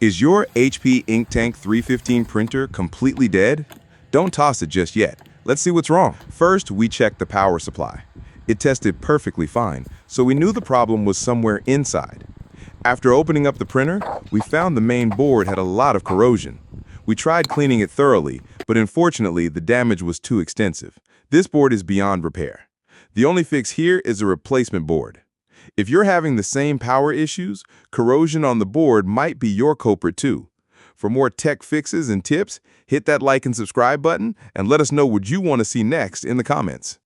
Is your HP Inktank 315 printer completely dead? Don't toss it just yet. Let's see what's wrong. First, we checked the power supply. It tested perfectly fine, so we knew the problem was somewhere inside. After opening up the printer, we found the main board had a lot of corrosion. We tried cleaning it thoroughly, but unfortunately, the damage was too extensive. This board is beyond repair. The only fix here is a replacement board. If you're having the same power issues, corrosion on the board might be your culprit too. For more tech fixes and tips, hit that like and subscribe button and let us know what you want to see next in the comments.